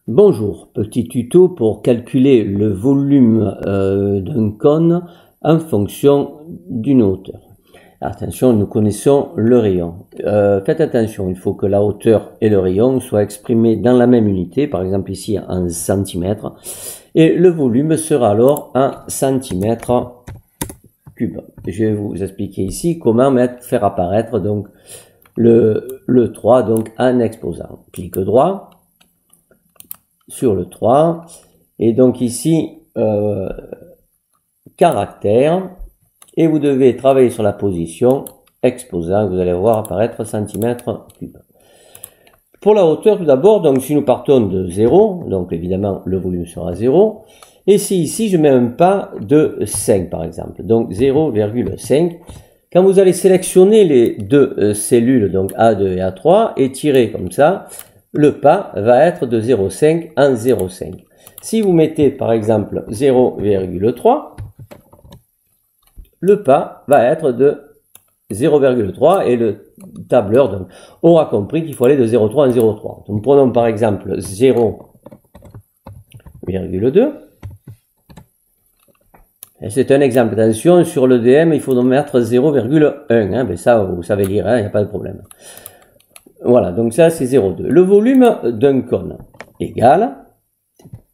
Bonjour, petit tuto pour calculer le volume d'un cône en fonction d'une hauteur. Attention, nous connaissons le rayon. Faites attention, il faut que la hauteur et le rayon soient exprimés dans la même unité, par exemple ici en centimètres, et le volume sera alors en centimètres cubes. Je vais vous expliquer ici comment faire apparaître donc le 3 donc en exposant. Clic droit sur le 3 et donc ici caractère, et vous devez travailler sur la position exposant, vous allez voir apparaître centimètres cubes. Pour la hauteur tout d'abord, donc si nous partons de 0, donc évidemment le volume sera 0, et si ici je mets un pas de 5 par exemple, donc 0,5, quand vous allez sélectionner les deux cellules, donc A2 et A3, et tirer comme ça, le pas va être de 0,5 en 0,5. Si vous mettez par exemple 0,3, le pas va être de 0,3 et le tableur donc, aura compris qu'il faut aller de 0,3 en 0,3. Donc prenons par exemple 0,2. C'est un exemple. Attention, sur le DM, il faut mettre 0,1. Hein, mais ça, vous savez lire, il n'y a pas de problème. Voilà, donc ça c'est 0,2. Le volume d'un cône égale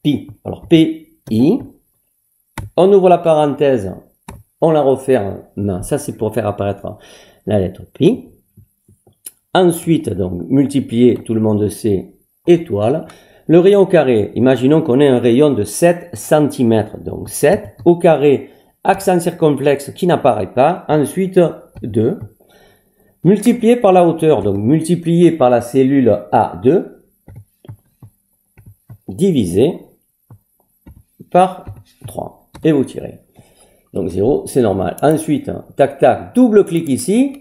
pi. Alors PI, on ouvre la parenthèse, on la referme. Non, ça c'est pour faire apparaître la lettre pi. Ensuite, donc, multiplier, tout le monde sait, étoile. Le rayon carré, imaginons qu'on ait un rayon de 7 cm. Donc 7 au carré, accent circonflexe qui n'apparaît pas. Ensuite, 2. Multiplié par la hauteur, donc multiplié par la cellule A2, divisé par 3. Et vous tirez. Donc 0, c'est normal. Ensuite, tac tac, double clic ici,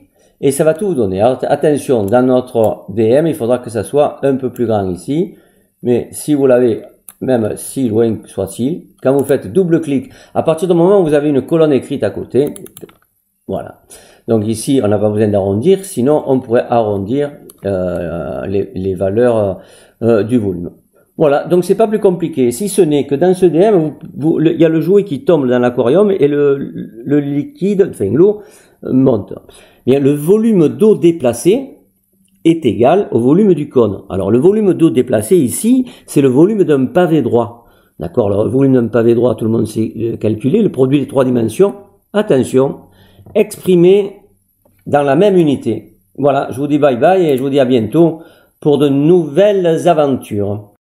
et ça va tout vous donner. Alors, attention, dans notre DM, il faudra que ça soit un peu plus grand ici. Mais si vous l'avez, même si loin soit-il, quand vous faites double clic, à partir du moment où vous avez une colonne écrite à côté, voilà. Donc ici, on n'a pas besoin d'arrondir, sinon on pourrait arrondir les valeurs du volume. Voilà, donc c'est pas plus compliqué, si ce n'est que dans ce DM, il y a le jouet qui tombe dans l'aquarium et le liquide, enfin l'eau, monte. Bien, le volume d'eau déplacé est égal au volume du cône. Alors le volume d'eau déplacé ici, c'est le volume d'un pavé droit. D'accord, le volume d'un pavé droit, tout le monde sait calculer, le produit des 3 dimensions. Attention, exprimé dans la même unité. Voilà, je vous dis bye bye et je vous dis à bientôt pour de nouvelles aventures.